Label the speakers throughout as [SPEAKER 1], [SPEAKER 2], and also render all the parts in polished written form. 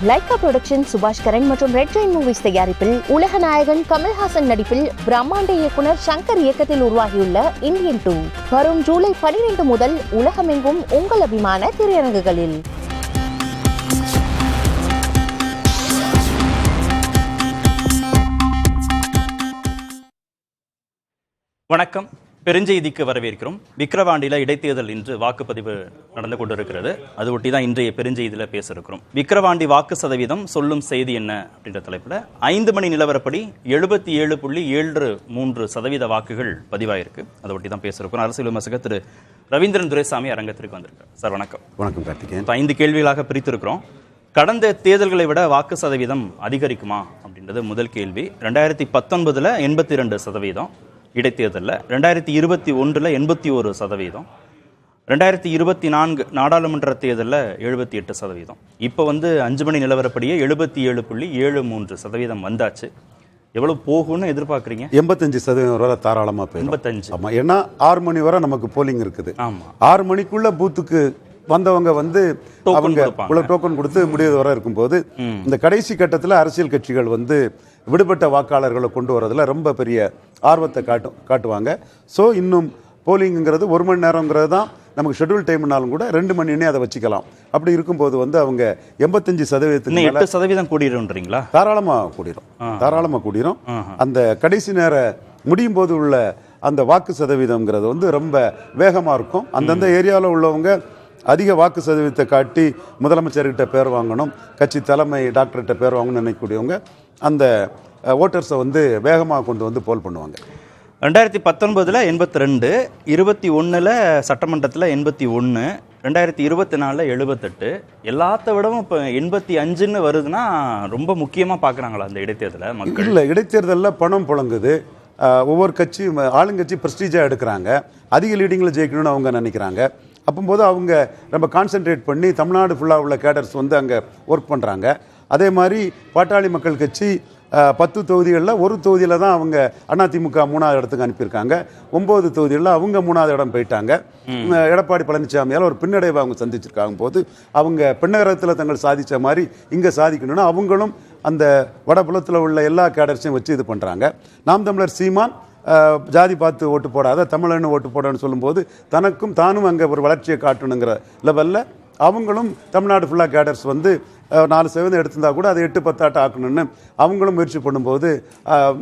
[SPEAKER 1] Lyca production சுபாஷ் கரன் மற்றும் red Jain movies தயாரிப்பில் உலக நாயகன் கமல்ஹாசன் நடிப்பில் பிரம்மாண்ட இயக்குனர் சங்கர் இயக்கத்தில் உருவாகியுள்ள இந்தியன் 2 வரும் ஜூலை 12 முதல் உலகமெங்கும் உங்கள் அபிமான திரையரங்குகளில்.
[SPEAKER 2] வணக்கம். பெருஞ்செய்திக்கு வரவேற்கிறோம். விக்கிரவாண்டியில் இடைத்தேர்தல் இன்று வாக்குப்பதிவு நடந்து கொண்டிருக்கிறது. அது ஒட்டி தான் இன்றைய பெருஞ்செய்தியில் பேச இருக்கிறோம். விக்கிரவாண்டி வாக்கு சதவீதம் சொல்லும் செய்தி என்ன அப்படின்ற தலைப்பில் 5 மணி நிலவரப்படி 77.73% வாக்குகள் பதிவாயிருக்கு. அதை ஒட்டி தான் பேச இருக்கிறோம். அரசியல் விமர்சகர் திரு ரவீந்திரன் துரைசாமி அரங்கத்திற்கு வந்திருக்கார். சார் வணக்கம்.
[SPEAKER 3] வணக்கம் கார்த்திகேயன்.
[SPEAKER 2] 5 கேள்விகளாக பிரித்திருக்கிறோம். கடந்த தேர்தல்களை விட வாக்கு சதவீதம் அதிகரிக்குமா அப்படின்றது முதல் கேள்வி. 2019 82%, இடைத்தேர்தலில் 2021 81%, 2024 நாடாளுமன்ற தேர்தலில் 78%. இப்போ 5 மணி நிலவரப்படியே 77.73% வந்தாச்சு. எவ்வளவு போகும்னு எதிர்பார்க்குறீங்க?
[SPEAKER 3] 85% வரை தாராளமாக போயிடும். 85. ஆமாம், ஏன்னா 6 மணி வரை நமக்கு போலிங் இருக்குது.
[SPEAKER 2] ஆமாம்,
[SPEAKER 3] 6 மணிக்குள்ள பூத்துக்கு வந்தவங்க அவங்க டோக்கன் கொடுத்து முடிவு வர இருக்கும்போது இந்த கடைசி கட்டத்தில் அரசியல் கட்சிகள் விடுபட்ட வாக்காளர்களை கொண்டு வரதுல ரொம்ப பெரிய ஆர்வத்தை காட்டுவாங்க. ஸோ இன்னும் போலிங்கிறது 1 மணி நேரங்கிறது தான் நமக்கு ஷெட்யூல் டைம்னாலும் கூட 2 மணினே அதை வச்சுக்கலாம். அப்படி இருக்கும்போது அவங்க 85%
[SPEAKER 2] 8% கூடிடும்ன்றீங்களா?
[SPEAKER 3] தாராளமாக கூடிரும். அந்த கடைசி நேர முடியும் போது உள்ள அந்த வாக்கு சதவீதம்ங்கிறது ரொம்ப வேகமாக இருக்கும். அந்தந்த ஏரியாவில் உள்ளவங்க அதிக வாக்கு சதவீதத்தை காட்டி முதலமைச்சர்கிட்ட பேர் வாங்கணும், கட்சி தலைமை டாக்டர்கிட்ட பேர் வாங்கணும்னு நினைக்கக்கூடியவங்க அந்த ஓட்டர்ஸை வேகமாக கொண்டு போல் பண்ணுவாங்க.
[SPEAKER 2] 2019 82, 21 சட்டமன்றத்தில் 81, 2024 78, எல்லாத்த விடவும் இப்போ 85ன்னு வருதுன்னா ரொம்ப முக்கியமாக பார்க்குறாங்களா அந்த இடைத்தேர்தலை மக்கள்?
[SPEAKER 3] இல்லை, இடைத்தேர்தலில் பணம் புழங்குது. ஒவ்வொரு கட்சியும் ஆளுங்கட்சி ப்ரெஸ்டீஜாக எடுக்கிறாங்க, அதிக லீடிங்கில் ஜெயிக்கணும்னு அவங்க நினைக்கிறாங்க. அப்போது அவங்க ரொம்ப கான்சென்ட்ரேட் பண்ணி தமிழ்நாடு ஃபுல்லாக உள்ள கேடர்ஸ் அங்கே ஒர்க் பண்ணுறாங்க. அதே மாதிரி பாட்டாளி மக்கள் கட்சி 10 தொகுதிகளில் ஒரு தொகுதியில் தான் அவங்க அதிமுக 3வது இடத்துக்கு அனுப்பியிருக்காங்க. 9 தொகுதிகளில் அவங்க 3வது இடம் போயிட்டாங்க. எடப்பாடி பழனிசாமியால் ஒரு பின்னடைவை அவங்க சந்திச்சிருக்காங்க போது அவங்க பெண்ணகரத்தில் தங்கள் சாதித்த மாதிரி இங்கே சாதிக்கணும்னா அவங்களும் அந்த வடபுலத்தில் உள்ள எல்லா கேடர்ஸையும் வச்சு இது பண்ணுறாங்க. நாம் தமிழர் சீமான் ஜாதி பார்த்து ஓட்டு போடாத தமிழன்னு ஓட்டு போடணும்னு சொல்லும்போது தானும் அங்கே ஒரு வளர்ச்சியை காட்டணுங்கிற லெவலில் அவங்களும் தமிழ்நாடு ஃபுல்லாக கேடர்ஸ் 4% எடுத்திருந்தா கூட அதை 8-10 ஆக்கணும்னு அவங்களும் முயற்சி பண்ணும்போது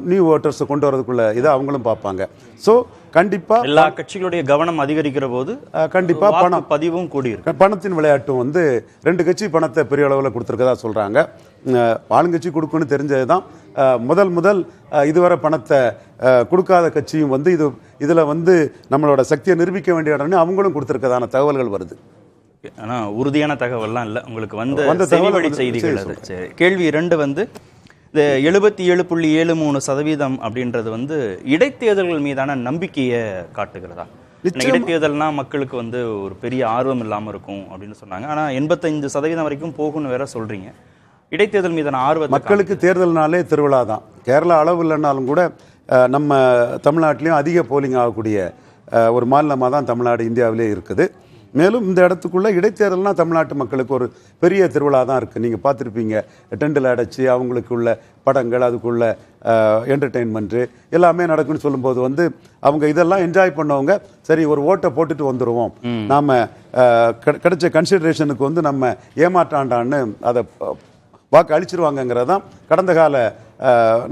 [SPEAKER 3] நியூ ஓட்டர்ஸை கொண்டு வரதுக்குள்ள இதை அவங்களும் பார்ப்பாங்க. ஸோ கண்டிப்பாக
[SPEAKER 2] எல்லா கட்சிகளுடைய கவனம் அதிகரிக்கிற போது
[SPEAKER 3] கண்டிப்பாக பணம்
[SPEAKER 2] பதிவும் கூடியிருக்கு.
[SPEAKER 3] பணத்தின் விளையாட்டும் 2 கட்சி பணத்தை பெரிய அளவில் கொடுத்துருக்கதா சொல்கிறாங்க. ஆளுங்கட்சி கொடுக்குன்னு தெரிஞ்சது தான். முதல் இதுவரை பணத்தை கொடுக்காத கட்சியும் இதில் நம்மளோட சக்தியை நிரூபிக்க வேண்டிய இடம்னு அவங்களும் கொடுத்துருக்கதான தகவல்கள் வருது.
[SPEAKER 2] ஆனால் உறுதியான தகவல்லாம் இல்லை உங்களுக்கு வந்த செவிவழி செய்திகள். அது சரி. கேள்வி 2 இந்த 77.73% அப்படின்றது இடைத்தேர்தல்கள் மீதான நம்பிக்கையை காட்டுகிறதா? இடைத்தேர்தல்னா மக்களுக்கு ஒரு பெரிய ஆர்வம் இல்லாமல் இருக்கும் அப்படின்னு சொன்னாங்க. ஆனால் 85% வரைக்கும் போகும்னு வேற சொல்றீங்க. இடைத்தேர்தல் மீதான ஆர்வம்
[SPEAKER 3] மக்களுக்கு தேர்தல்னாலே திருவிழா தான். கேரளா அளவு இல்லைன்னாலும் கூட நம்ம தமிழ்நாட்டிலையும் அதிக போலிங் ஆகக்கூடிய ஒரு மாநிலமாக தான் தமிழ்நாடு இந்தியாவிலே இருக்குது. மேலும் இந்த இடத்துக்குள்ள இடைத்தேர்தல்னா தமிழ்நாட்டு மக்களுக்கு ஒரு பெரிய திருவிழா தான் இருக்குது. நீங்கள் பார்த்துருப்பீங்க, டெண்டில் அடைச்சி அவங்களுக்கு உள்ள படங்கள், அதுக்குள்ள என்டர்டெயின்மெண்ட்டு எல்லாமே நடக்குன்னு சொல்லும்போது அவங்க இதெல்லாம் என்ஜாய் பண்ணவங்க சரி ஒரு ஓட்டை போட்டுட்டு வந்துடுவோம், நாம் கிடைச்ச கன்சிடரேஷனுக்கு நம்ம ஏமாற்றாண்டான்னு அதை வாக்கு அளிச்சிருவாங்கங்கிறதான் கடந்த கால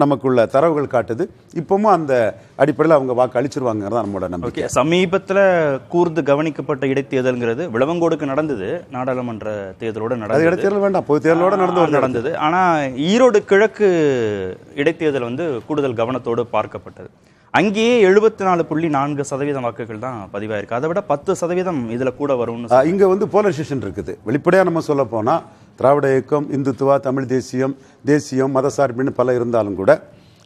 [SPEAKER 3] நமக்குள்ள தரவுகள் காட்டுது. இப்பவும் அந்த அடிப்படையில் அவங்க வாக்கு அளிச்சிருவாங்கிறதா நம்மளோட நம்பிக்கை.
[SPEAKER 2] சமீபத்தில் கூர்ந்து கவனிக்கப்பட்ட இடைத்தேர்தல்ங்கிறது விளவங்கோடுக்கு நடந்தது, நாடாளுமன்ற தேர்தலோட நடந்தது.
[SPEAKER 3] இடைத்தேர்தல் வேண்டாம், பொது தேர்தலோட நடந்தது.
[SPEAKER 2] ஆனால் ஈரோடு கிழக்கு இடைத்தேர்தல் கூடுதல் கவனத்தோடு பார்க்கப்பட்டது. அங்கேயே 74.4% வாக்குகள் தான் பதிவாயிருக்கு. அதை விட 10% இதில் கூட வரும்னு
[SPEAKER 3] இங்கே போலரைசேஷன் இருக்குது. வெளிப்படையாக நம்ம சொல்ல போனால் திராவிட இயக்கம், இந்துத்துவா, தமிழ் தேசியம், மதசார்பின்னு பல இருந்தாலும் கூட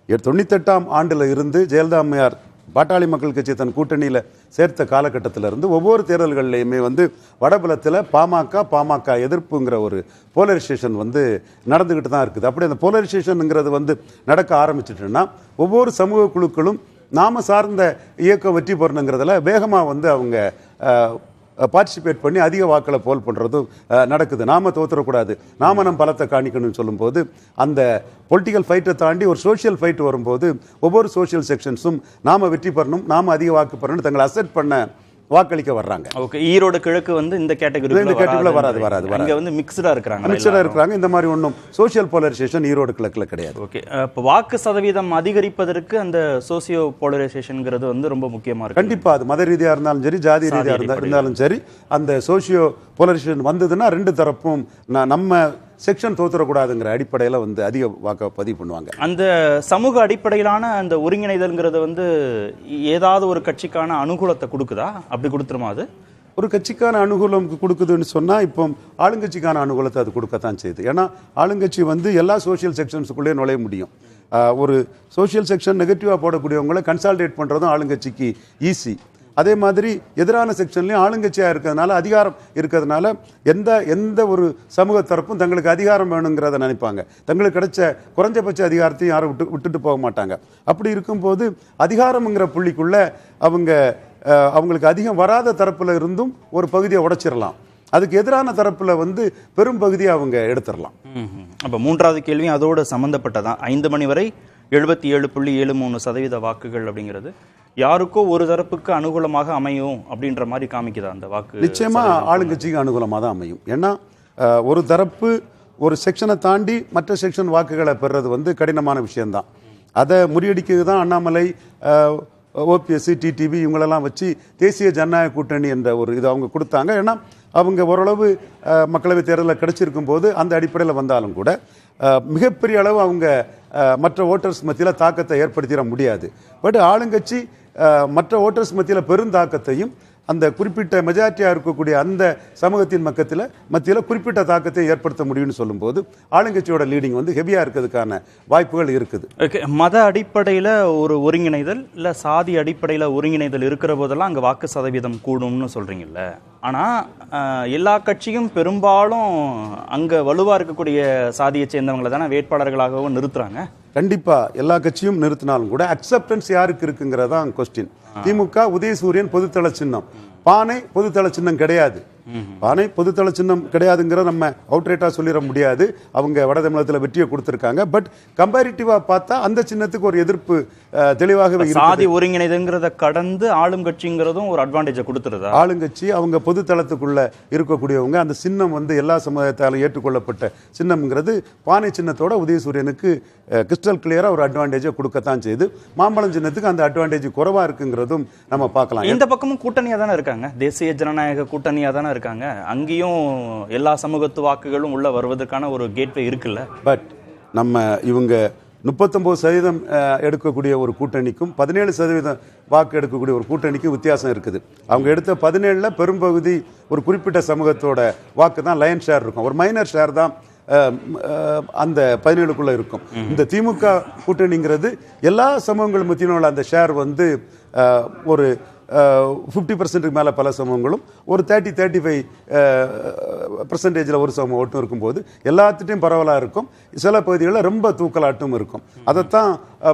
[SPEAKER 3] 98ஆம் ஆண்டில் இருந்து ஜெயலலிதா அம்மையார் பாட்டாளி மக்கள் கட்சி தன் கூட்டணியில் சேர்த்த காலகட்டத்திலிருந்து ஒவ்வொரு தேர்தல்கள்லையுமே வடபுலத்தில் பாமக எதிர்ப்புங்கிற ஒரு போலரைசேஷன் நடந்துக்கிட்டு தான் இருக்குது. அப்படி அந்த போலரைசேஷனுங்கிறது நடக்க ஆரம்பிச்சிட்டுன்னா ஒவ்வொரு சமூக குழுக்களும் நாம சார்ந்த இயக்கம் வெற்றி பெறணுங்கிறதுல வேகமாக அவங்க பார்ட்டிசிபேட் பண்ணி அதிக வாக்களை போல் பண்ணுறதும் நடக்குது. நாம தோத்துறக்கூடாது, நாம நம்ம பலத்தை காணிக்கணும்னு சொல்லும்போது அந்த பொலிட்டிக்கல் ஃபைட்டை தாண்டி ஒரு சோஷியல் ஃபைட் வரும்போது ஒவ்வொரு சோஷியல் செக்ஷன்ஸும் நாம வெற்றி பெறணும், நாம அதிக வாக்கு பெறணும் தங்களை அசெட் பண்ண வாக்களிக்க வர்றாங்க.
[SPEAKER 2] ஓகே, ஈரோடு கிழக்கு வந்து இந்த கேட்டகரியில
[SPEAKER 3] வராது.
[SPEAKER 2] அங்க வந்து மிக்ஸ்டா இருக்காங்க.
[SPEAKER 3] இந்த மாதிரி ஒன்றும் சோஷியல் போலரைசேஷன் ஈரோடு கிழக்குல கிடையாது.
[SPEAKER 2] ஓகே, இப்போ வாக்கு சதவீதம் அதிகரிப்பதற்கு அந்த சோசியோ போலரைசேஷன்ங்கிறது வந்து ரொம்ப முக்கியமா இருக்கு.
[SPEAKER 3] கண்டிப்பா அது மத ரீதியா இருந்தாலும் சரி, ஜாதி ரீதியா இருந்தாலும் சரி, அந்த சோசியோ போலரைசேஷன் வந்ததுன்னா ரெண்டு தரப்பும் நம்ம செக்ஷன் தோத்துறக்கூடாதுங்கிற அடிப்படையில் வந்து அதிக வாக்க பதிவு பண்ணுவாங்க.
[SPEAKER 2] அந்த சமூக அடிப்படையிலான அந்த ஒருங்கிணைதல்ங்கிறது வந்து ஏதாவது ஒரு கட்சிக்கான அனுகூலத்தை கொடுக்குதா? அப்படி கொடுத்துருமா? அது
[SPEAKER 3] ஒரு கட்சிக்கான அனுகூலம் கொடுக்குதுன்னு சொன்னால் இப்போ ஆளுங்கட்சிக்கான அனுகூலத்தை அது கொடுக்கத்தான் செய்யுது. ஏன்னா ஆளுங்கட்சி வந்து எல்லா சோஷியல் செக்ஷன்ஸுக்குள்ளேயே நுழைய முடியும். ஒரு சோஷியல் செக்ஷன் நெகட்டிவாக போடக்கூடியவங்களை கன்சால்டேட் பண்ணுறதும் ஆளுங்கட்சிக்கு ஈஸி. அதே மாதிரி எதிரான செக்ஷன்லையும் ஆளுங்கட்சியாக இருக்கிறதுனால, அதிகாரம் இருக்கிறதுனால எந்த ஒரு சமூக தரப்பும் தங்களுக்கு அதிகாரம் வேணுங்கிறத நினைப்பாங்க. தங்களுக்கு கிடைச்ச குறைஞ்சபட்ச அதிகாரத்தையும் யாரும் விட்டுட்டு போக மாட்டாங்க. அப்படி இருக்கும்போது அதிகாரம்ங்கிற புள்ளிக்குள்ள அவங்களுக்கு அதிகம் வராத தரப்புல இருந்தும் ஒரு பகுதியை உடைச்சிடலாம். அதுக்கு எதிரான தரப்புல வந்து பெரும் பகுதியை அவங்க எடுத்துடலாம்.
[SPEAKER 2] அப்போ மூன்றாவது கேள்வி அதோட சம்பந்தப்பட்டதான். 5 மணி வரை 77.73% வாக்குகள் அப்படிங்கிறது யாருக்கோ ஒரு தரப்புக்கு அனுகூலமாக அமையும் அப்படின்ற மாதிரி காமிக்குதா அந்த வாக்கு?
[SPEAKER 3] நிச்சயமா ஆளுங்கட்சிக்கு அனுகூலமாக தான் அமையும். ஏன்னா ஒரு தரப்பு ஒரு செக்ஷனை தாண்டி மற்ற செக்ஷன் வாக்குகளை பெறுறது வந்து கடினமான விஷயம்தான். அதை முறியடிக்கிறது தான் அண்ணாமலை, ஓபிஎஸ்சி, டிடிவி இவங்களெல்லாம் வச்சு தேசிய ஜனநாயக கூட்டணி என்ற ஒரு இது அவங்க கொடுத்தாங்க. ஏன்னா அவங்க ஓரளவு மக்களவை தேர்தலில் கிடைச்சிருக்கும் போது அந்த அடிப்படையில் வந்தாலும் கூட மிகப்பெரிய அளவு அவங்க மற்ற ஓட்டர்ஸ் மத்தியில் தாக்கத்தை ஏற்படுத்திட முடியாது. பட் ஆளுங்கட்சி மற்ற ஓட்டர்ஸ் மத்தியில் பெருந்தாக்கத்தையும் அந்த குறிப்பிட்ட மெஜாரிட்டியாக இருக்கக்கூடிய அந்த சமூகத்தின் மத்தியில் குறிப்பிட்ட தாக்கத்தை ஏற்படுத்த முடியும்னு சொல்லும்போது ஆளுங்கட்சியோட லீடிங் வந்து ஹெவியாக இருக்கிறதுக்கான வாய்ப்புகள் இருக்குது.
[SPEAKER 2] ஓகே, மத அடிப்படையில் ஒரு ஒருங்கிணைதல் இல்லை சாதி அடிப்படையில் ஒருங்கிணைதல் இருக்கிற போதெல்லாம் அங்கே வாக்கு சதவீதம் கூடும்னு சொல்கிறீங்கல்ல. ஆனால் எல்லா கட்சியும் பெரும்பாலும் அங்கே வலுவாக இருக்கக்கூடிய சாதியை சேர்ந்தவங்களை தானே வேட்பாளர்களாகவும் நிறுத்துறாங்க.
[SPEAKER 3] கண்டிப்பாக எல்லா கட்சியும் நிறுத்தினாலும் கூட அக்செப்டன்ஸ் யாருக்கு இருக்குங்கிறதான் கொஸ்டின். திமுக உதயசூரியன் பொதுத்தள சின்னம், பானை பொதுத்தள சின்னம் கிடையாது. பானை பொதுத்தள சின்னம் கிடையாதுங்கிற நம்ம அவுட்ரேட்டாக சொல்லிட முடியாது. அவங்க வட தமிழகத்தில் வெற்றியை கொடுத்துருக்காங்க. பட் கம்பேரிட்டிவாக பார்த்தா அந்த சின்னத்துக்கு ஒரு எதிர்ப்பு தெளிவாகவே
[SPEAKER 2] சாதி ஒருங்கிணைதுங்கிறத கடந்து ஆளும் கட்சிங்கிறதும் ஒரு அட்வான்டேஜை கொடுத்துருதா?
[SPEAKER 3] ஆளுங்கட்சி அவங்க பொதுத்தளத்துக்குள்ள இருக்கக்கூடியவங்க, அந்த சின்னம் வந்து எல்லா சமுதாயத்தாலும் ஏற்றுக்கொள்ளப்பட்ட சின்னம்ங்கிறது பானை சின்னத்தோட உதயசூரியனுக்கு கிறிஸ்டல் கிளியராக ஒரு அட்வான்டேஜை கொடுக்கத்தான் செய்யுது. மாம்பழம் சின்னத்துக்கு அந்த அட்வான்டேஜ் குறைவாக இருக்குங்கிறதும் நம்ம பார்க்கலாம்.
[SPEAKER 2] இந்த பக்கமும் கூட்டணியாக தானே இருக்காங்க, தேசிய ஜனநாயக கூட்டணியாக தானே இருக்காங்க. அங்கேயும் எல்லா சமூகத்து வாக்குகளும் உள்ள வருவதற்கான ஒரு கேட்வே இருக்குல்ல.
[SPEAKER 3] பட் நம்ம இவங்க 39% எடுக்கக்கூடிய ஒரு கூட்டணிக்கும் 17% வாக்கு எடுக்கக்கூடிய ஒரு கூட்டணிக்கும் வித்தியாசம் இருக்குது. அவங்க எடுத்த 17 பெரும்பகுதி ஒரு குறிப்பிட்ட சமூகத்தோட வாக்கு தான் லயன் ஷேர் இருக்கும். ஒரு மைனர் ஷேர் தான் அந்த 17க்குள்ள இருக்கும். இந்த திமுக கூட்டணிங்கிறது எல்லா சமூகங்கள் மத்தியிலும் உள்ள அந்த ஷேர் வந்து ஒரு 50% மேலே பல சமூகங்களும் ஒரு 30-35% ஒரு சமூகம் ஓட்டும் இருக்கும்போது எல்லாத்துட்டையும் பரவலாக இருக்கும். சில பகுதிகளில் ரொம்ப தூக்கலாட்டும் இருக்கும். அதைத்தான்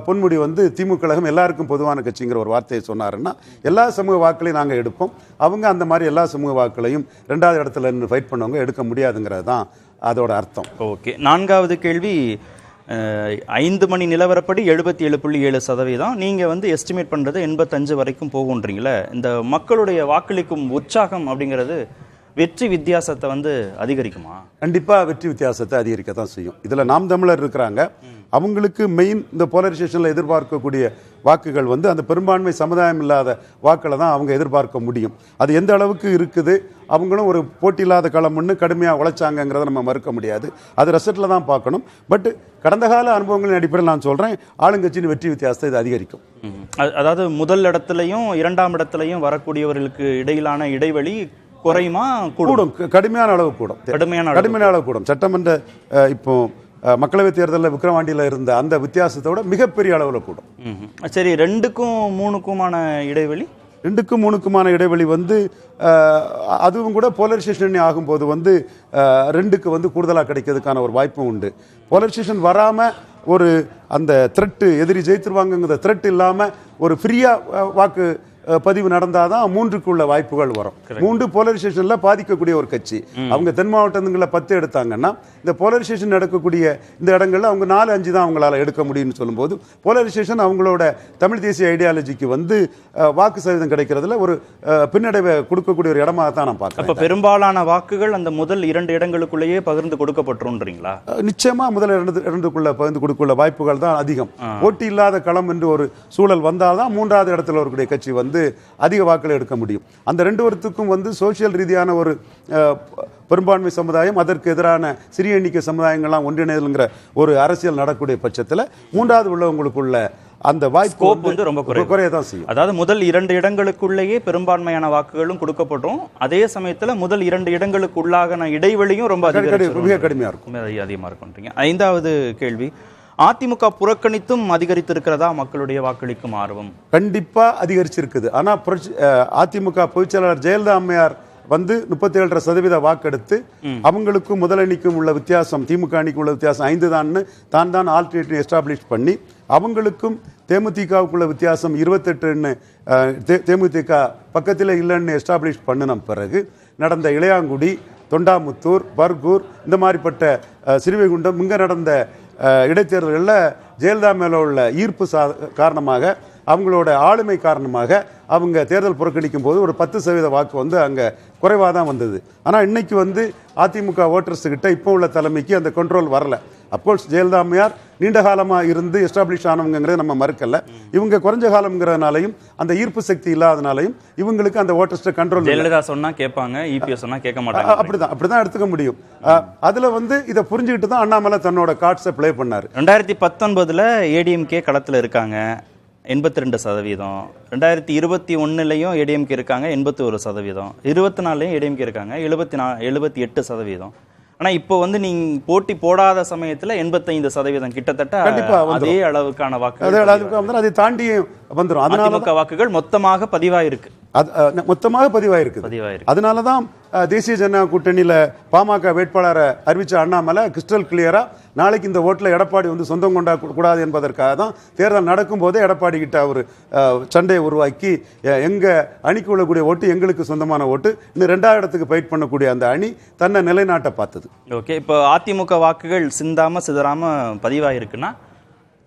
[SPEAKER 3] பொன்முடி வந்து திமுக கழகம் எல்லாருக்கும் பொதுவான கட்சிங்கிற ஒரு வார்த்தையை சொன்னாருன்னா, எல்லா சமூக வாக்களையும் நாங்கள் எடுப்போம், அவங்க அந்த மாதிரி எல்லா சமூக வாக்களையும் 2வது இடத்துல நின்று ஃபைட் பண்ணவங்க எடுக்க முடியாதுங்கிறது தான் அதோட அர்த்தம்.
[SPEAKER 2] ஓகே, 4வது கேள்வி. 5 மணி நிலவரப்படி 77.7%. நீங்கள் வந்து எஸ்டிமேட் பண்ணுறது 85 வரைக்கும் போகுன்றீங்களே. இந்த மக்களுடைய வாக்களிக்கும் உற்சாகம் அப்படிங்கிறது வெற்றி வித்தியாசத்தை வந்து அதிகரிக்குமா?
[SPEAKER 3] கண்டிப்பாக வெற்றி வித்தியாசத்தை அதிகரிக்க தான் செய்யும். இதில் நாம் தமிழர் இருக்கிறாங்க. அவங்களுக்கு மெயின் இந்த போலரைசேஷனில் எதிர்பார்க்கக்கூடிய வாக்குகள் வந்து அந்த பெரும்பான்மை சமுதாயம் இல்லாத வாக்களை தான் அவங்க எதிர்பார்க்க முடியும். அது எந்த அளவுக்கு இருக்குது, அவங்களும் ஒரு போட்டியில்லாத களம் ஒன்று கடுமையாக உழைச்சாங்கிறத நம்ம மறுக்க முடியாது. அது ரிசல்ட்டில் தான் பார்க்கணும். பட் கடந்த கால அனுபவங்களின் அடிப்படையில் நான் சொல்கிறேன், ஆளுங்கட்சியின் வெற்றி வித்தியாசத்தை இது அதிகரிக்கும்.
[SPEAKER 2] அதாவது முதல் இடத்துலையும் 2ஆம் இடத்துலையும் வரக்கூடியவர்களுக்கு இடையிலான இடைவெளி குறையுமா? கூடும்,
[SPEAKER 3] கடுமையான அளவு கூடும். கடுமையான அளவு கூடும். சட்டமன்ற இப்போ மக்களவை தேர்தலில் விக்கிரவாண்டியில் இருந்த அந்த வித்தியாசத்தோட மிகப்பெரிய அளவில் கூடும்.
[SPEAKER 2] சரி, 2க்கும் 3க்குமான இடைவெளி,
[SPEAKER 3] 2க்கும் 3க்குமான இடைவெளி வந்து அதுவும் கூட போலரைசேஷன் ஆகும்போது வந்து 2க்கு வந்து கூடுதலாக கிடைக்கிறதுக்கான ஒரு வாய்ப்பும் உண்டு. போலரைசேஷன் வராமல் ஒரு அந்த த்ரெட்டு எதிரி ஜெயித்துருவாங்கங்கிற த்ரெட் இல்லாமல் ஒரு ஃப்ரீயாக வாக்கு பதிவு நடந்தாதான் 3க்குள்ள வாய்ப்புகள் வரும். 3 போலரைசேஷன்ல பாதிக்கக்கூடிய ஒரு கட்சி. அவங்க தென் மாவட்டங்களில் 10 எடுத்தாங்கன்னா இந்த போலரைசேஷன் நடக்கக்கூடிய இந்த இடங்கள்ல அவங்க 4-5 தான் அவங்களால எடுக்க முடியும்னு சொல்லும்போது போலரைசேஷன் அவங்களோட தமிழ் தேசிய ஐடியாலஜிக்கு வந்து வாக்கு சதவீதம் கிடைக்கிறதுல ஒரு பின்னடைவை கொடுக்கக்கூடிய ஒரு இடமாக தான் நான் பார்க்கிறேன்.
[SPEAKER 2] அப்ப பெரும்பாலான வாக்குகள் அந்த முதல் 2 இடங்களுக்குள்ளேயே பகிர்ந்து கொடுக்கப்பட்டுன்றீங்களா?
[SPEAKER 3] நிச்சயமா முதல் 2க்குள்ள பகிர்ந்து கொடுக்கக்கூடிய வாய்ப்புகள் தான் அதிகம். போட்டி இல்லாத களம் என்று ஒரு சூழல் வந்தால்தான் 3வது இடத்துல வரக்கூடிய கட்சி வந்து அதிக வாக்குகளை எடுக்க முடியும். அந்த 2 வருத்துக்கும் வந்து சோசியல் ரீதியான ஒரு பெரும்பான்மை சமுதாயம், அதற்கு எதிரான சிறிய எண்ணிக்கை சமுதாயங்கள்லாம் ஒன்றிணைதல்ங்கிற ஒரு அரசியல் நடக்கக்கூடிய பட்சத்தில் 3வது உள்ளவங்களுக்குள்ள அந்த வாய்ப்பு
[SPEAKER 2] வந்து ரொம்ப
[SPEAKER 3] குறையதான் செய்யும்.
[SPEAKER 2] அதாவது முதல் 2 இடங்களுக்குள்ளேயே பெரும்பான்மையான வாக்குகளும் கொடுக்கப்படும். அதே சமயத்தில் முதல் 2 இடங்களுக்கு உள்ளான இடைவெளியும் ரொம்ப
[SPEAKER 3] மிக கடுமையா இருக்கும்,
[SPEAKER 2] அதிகமாக இருக்கும்ன்றீங்க. 5வது கேள்வி, அதிமுக புறக்கணித்தும் அதிகரித்திருக்கிறதா மக்களுடைய வாக்களிக்கும் ஆர்வம்?
[SPEAKER 3] கண்டிப்பா அதிகரிச்சிருக்குது. ஆனா அதிமுக பொதுச்செயலாளர் ஜெயலலிதா அம்மையார் வந்து 37% வாக்கெடுத்து அவங்களுக்கும் முதலணிக்கும் உள்ள வித்தியாசம், திமுக அணிக்கும் உள்ள வித்தியாசம் 5 தான் ஆல்டர்னேட்டிவ் எஸ்டாப்ளிஷ் பண்ணி அவங்களுக்கும் தேமுதிகவுக்குள்ள வித்தியாசம் 28ன்னு தேமுதிக பக்கத்தில் இல்லைன்னு எஸ்டாப்ளிஷ் பண்ணின பிறகு நடந்த இளையாங்குடி, தொண்டாமுத்தூர், பர்கூர், இந்த மாதிரிப்பட்ட சிறுவைகுண்டம் இங்கே நடந்த இடைத்தேர்தல்களில் ஜெயலலிதா மேலே உள்ள ஈர்ப்பு காரணமாக, அவங்களோட ஆளுமை காரணமாக அவங்க தேர்தல் புறக்கணிக்கும் போது ஒரு 10% வாக்கு வந்து அங்கே குறைவாக தான் வந்தது. ஆனால் இன்னைக்கு வந்து அதிமுக ஓட்டர்ஸுக்கிட்ட இப்போ உள்ள தலைமைக்கு அந்த கண்ட்ரோல் வரல. அப்கோர்ஸ் ஜெயலலிதா அம்மையார் நீண்ட காலமாக இருந்து எஸ்டாப்ளிஷ் ஆனவங்கிறத நம்ம மறுக்கல. இவங்க குறைஞ்ச காலம்ங்கிறதுனாலையும் அந்த ஈர்ப்பு சக்தி இல்லாதனாலையும் இவங்களுக்கு அந்த ஓட்டர்ஸ்ட கண்ட்ரோல்.
[SPEAKER 2] ஜெயலலிதா சொன்னா கேட்பாங்க, இபிஎஸ் சொன்னா கேட்க மாட்டாங்க.
[SPEAKER 3] அப்படிதான் எடுத்துக்க முடியும். அதுல வந்து இதை புரிஞ்சுக்கிட்டு தான் அண்ணாமலை தன்னோட கார்ட்ஸை ப்ளே பண்ணாரு.
[SPEAKER 2] 2019 ஏடிஎம்கே களத்தில் இருக்காங்க 82%, 2021 ஏடிஎம்கே இருக்காங்க 81%, 24 ஏடிஎம்கே இருக்காங்க 78%. ஆனா இப்போ வந்து நீங்க போட்டி போடாத சமயத்துல 85% கிட்டத்தட்ட அதே அளவுக்கான வாக்குகள்
[SPEAKER 3] அதை தாண்டி வந்துடும்.
[SPEAKER 2] அதிமுக வாக்குகள் மொத்தமாக பதிவாயிருக்கு.
[SPEAKER 3] மொத்தமாக பதிவாயிருக்கு. அதனாலதான் தேசிய ஜனநாயக கூட்டணியில பாமக வேட்பாளரை அறிவிச்ச அண்ணாமலை கிறிஸ்டல் கிளியரா நாளைக்கு இந்த ஓட்டுல எடப்பாடி வந்து சொந்தம் கொண்டா கூடாது என்பதற்காக தான் தேர்தல் நடக்கும் போதே எடப்பாடி கிட்ட அவர் சண்டையை உருவாக்கி எங்க அணிக்கு உள்ளக்கூடிய ஓட்டு எங்களுக்கு சொந்தமான ஓட்டு, இன்னும் 2வது இடத்துக்கு ஃபைட் பண்ணக்கூடிய அந்த அணி தன்னை நிலைநாட்ட பார்த்தது.
[SPEAKER 2] ஓகே, இப்போ அதிமுக வாக்குகள் சிந்தாம பதிவாயிருக்குன்னா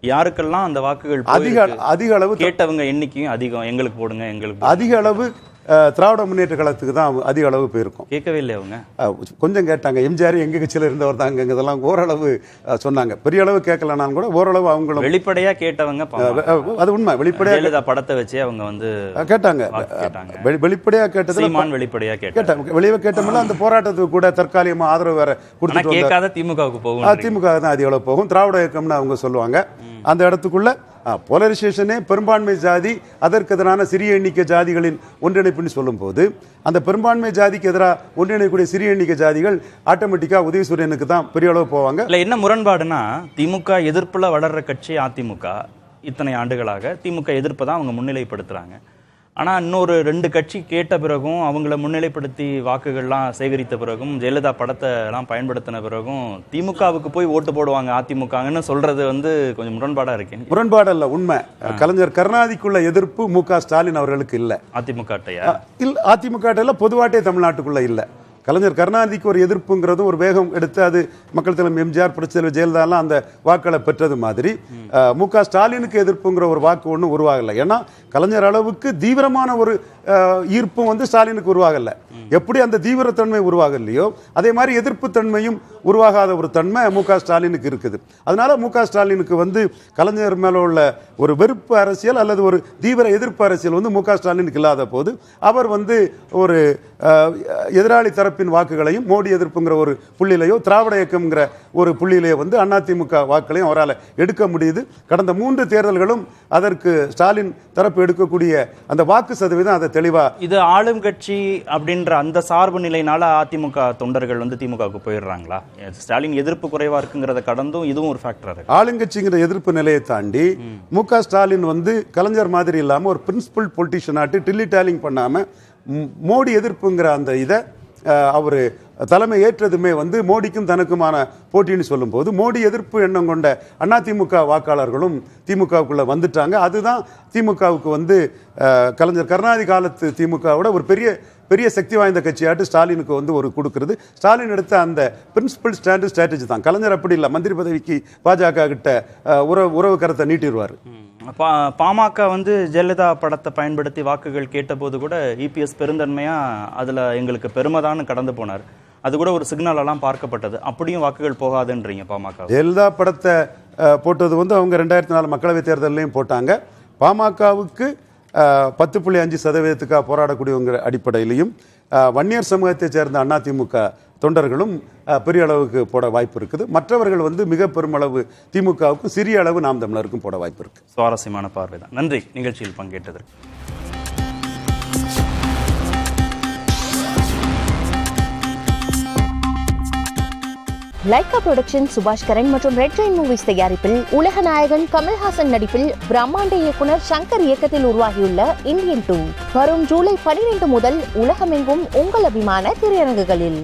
[SPEAKER 2] யாருக்கெல்லாம் அந்த வாக்குகள்
[SPEAKER 3] அதிக அளவு
[SPEAKER 2] கேட்டவங்க எண்ணிக்கையும் அதிகம், எங்களுக்கு போடுங்க, எங்களுக்கு
[SPEAKER 3] அதிக அளவு திராவிட முன்னேற்ற கழகத்துக்கு தான் அதிக அளவு போயிருக்கும்.
[SPEAKER 2] கேட்கவே இல்லை அவங்க,
[SPEAKER 3] கொஞ்சம் கேட்டாங்க. எம்ஜிஆர் எங்க கட்சியில் இருந்தவர் தாங்க, இதெல்லாம் ஓரளவு சொன்னாங்க. பெரிய அளவு கேட்கலனாலும் கூட ஓரளவு அவங்களும்
[SPEAKER 2] வெளிப்படையா கேட்டவங்க.
[SPEAKER 3] அது உண்மை, வெளிப்படையா
[SPEAKER 2] படத்தை வச்சு அவங்க வந்து
[SPEAKER 3] கேட்டாங்க. வெளிப்படையா கேட்டது
[SPEAKER 2] வெளிப்படையா
[SPEAKER 3] கேட்டாங்க. வெளியே கேட்டோம்ல அந்த போராட்டத்துக்கு கூட தற்காலிகமா ஆதரவு வேற கொடுத்து
[SPEAKER 2] கேட்காத திமுகவுக்கு போகும்.
[SPEAKER 3] திமுக தான் அதிக அளவு போகும். திராவிட இயக்கம்னு அவங்க சொல்லுவாங்க. அந்த இடத்துக்குள்ள போலரைசேஷனே பெரும்பான்மை ஜாதி, அதற்கு எதிரான சிறிய எண்ணிக்கை ஜாதிகளின் ஒன்றிணைப்புன்னு சொல்லும் போது அந்த பெரும்பான்மை ஜாதிக்கு எதிராக ஒன்றிணைக்கூடிய சிறிய எண்ணிக்கை ஜாதிகள் ஆட்டோமேட்டிக்கா உதயசூரியனுக்கு தான் பெரிய அளவு போவாங்க.
[SPEAKER 2] இல்ல என்ன முரண்பாடுனா, திமுக எதிர்ப்புல வளர்ற கட்சி அதிமுக. இத்தனை ஆண்டுகளாக திமுக எதிர்ப்பை தான் அவங்க முன்னிலைப்படுத்துறாங்க. ஆனா இன்னொரு 2 கட்சி கேட்ட பிறகும், அவங்கள முன்னிலைப்படுத்தி வாக்குகள்லாம் சேகரித்த பிறகும், ஜெயலலிதா படத்தை எல்லாம் பயன்படுத்தின பிறகும் திமுகவுக்கு போய் ஓட்டு போடுவாங்க அதிமுகன்னு சொல்றது வந்து கொஞ்சம் முரண்பாடா இருக்கு.
[SPEAKER 3] முரண்பாடு அல்ல, உண்மை. கலைஞர் கருணாநிதிக்குள்ள எதிர்ப்பு மு.க. ஸ்டாலின் அவர்களுக்கு இல்ல.
[SPEAKER 2] அதிமுக
[SPEAKER 3] அதிமுக பொதுவாட்டே தமிழ்நாட்டுக்குள்ள இல்ல. கலைஞர் கருணாநிதிக்கு ஒரு எதிர்ப்புங்கிறதும் ஒரு வேகம் எடுத்து அது மக்கள் தலைவர் எம்ஜிஆர், புரட்சித்தலைவர் ஜெயலலிதாலாம் அந்த வாக்களை பெற்றது மாதிரி மு.க. ஸ்டாலினுக்கு எதிர்ப்புங்கிற ஒரு வாக்கு ஒன்றும் உருவாகலை. ஏன்னா கலைஞர் அளவுக்கு தீவிரமான ஒரு ஈர்ப்பும் வந்து ஸ்டாலினுக்கு உருவாகலை. எப்படி அந்த தீவிரத்தன்மை உருவாகலையோ அதே மாதிரி எதிர்ப்பு தன்மையும் உருவாகாத ஒரு தன்மை மு.க. ஸ்டாலினுக்கு இருக்குது. அதனால மு.க. ஸ்டாலினுக்கு வந்து கலைஞர் மேல உள்ள ஒரு வெறுப்பு அரசியல் அல்லது ஒரு தீவிர எதிர்ப்பு அரசியல் வந்து மு.க. ஸ்டாலினுக்கு இல்லாத போது அவர் வந்து ஒரு எதிராளி தரப்பின் வாக்குகளையும் மோடி எதிர்ப்புங்கிற ஒரு புள்ளியிலையோ திராவிட இயக்கம்ங்கிற ஒரு புள்ளியிலேயே வந்து அதிமுக வாக்குகளையும் அவரால் எடுக்க முடியுது. கடந்த 3 தேர்தல்களும் அதற்கு ஸ்டாலின் தரப்பு எடுக்கக்கூடிய அந்த வாக்கு சதவீதம் அதை தெளிவா.
[SPEAKER 2] இது ஆளும் கட்சி அப்படின்ற அந்த சார்பு நிலையினால அதிமுக தொண்டர்கள் வந்து திமுகவுக்கு போயிடுறாங்களா? ஸ்டாலின் எதிர்ப்பு குறைவா இருக்குங்கிறத கடந்தும் இதுவும் ஒரு ஃபேக்டரா இருக்கு.
[SPEAKER 3] ஆளுங்கட்சிங்கிற எதிர்ப்பு நிலையை தாண்டி மு.க. ஸ்டாலின் வந்து கலைஞர் மாதிரி இல்லாம ஒரு பிரின்சிபல் பொலிட்டிஷியன் ஆட்டு டில்லி டேலிங் பண்ணாம மோடி எதிர்ப்புங்கிற அந்த இதை அவர் தலைமை ஏற்றதுமே வந்து மோடிக்கும் தனக்குமான போட்டின்னு சொல்லும்போது மோடி எதிர்ப்பு எண்ணம் கொண்ட அதிமுக வாக்காளர்களும் திமுகவுக்குள்ளே வந்துட்டாங்க. அதுதான் திமுகவுக்கு வந்து கலைஞர் கருணாநிதி காலத்து திமுகவோட ஒரு பெரிய சக்தி வாய்ந்த கட்சியாட்டு ஸ்டாலினுக்கு வந்து ஒரு கொடுக்கிறது. ஸ்டாலின் எடுத்த அந்த பிரின்சிபல் ஸ்ட்ராட்டஜி தான். கலைஞர் அப்படி இல்லை, மந்திரி பதவிக்கு பாஜக கிட்ட உறவு கருத்தை நீட்டிடுவார்.
[SPEAKER 2] பாமக வந்து ஜெயலலிதா படத்தை பயன்படுத்தி வாக்குகள் கேட்டபோது கூட இபிஎஸ் பெருந்தன்மையா அதுல எங்களுக்கு பெருமைதான்னு கடந்து போனார். அது கூட ஒரு சிக்னல் எல்லாம் பார்க்கப்பட்டது. அப்படியும் வாக்குகள் போகாதுன்றீங்க பாமக?
[SPEAKER 3] ஜெயலலிதா படத்தை போட்டது வந்து அவங்க 2004 மக்களவைத் தேர்தலையும் போட்டாங்க. பாமகவுக்கு 10.5% போராடக்கூடியவங்க அடிப்படையிலையும் வன்னியர் சமூகத்தை சேர்ந்த அதிமுக தொண்டர்களும் பெரிய அளவுக்கு போட வாய்ப்பு இருக்குது. மற்றவர்கள் வந்து மிக பெருமளவு திமுகவுக்கும் சிறிய அளவு நாம் தமிழருக்கும் போட வாய்ப்பு இருக்கு.
[SPEAKER 2] சுவாரஸ்யமான பார்வை தான். நன்றி நிகழ்ச்சியில் பங்கேற்றதற்கு.
[SPEAKER 1] லைகா புரொடக்ஷன் சுபாஷ் கரன் மற்றும் ரெட் ஜெயின் மூவிஸ் தயாரிப்பில் உலக நாயகன் கமல்ஹாசன் நடிப்பில் பிரம்மாண்ட இயக்குனர் சங்கர் இயக்கத்தில் உருவாகியுள்ள இந்தியன் 2 வரும் ஜூலை 12 முதல் உலகமெங்கும் உங்கள் அபிமான திரையரங்குகளில்.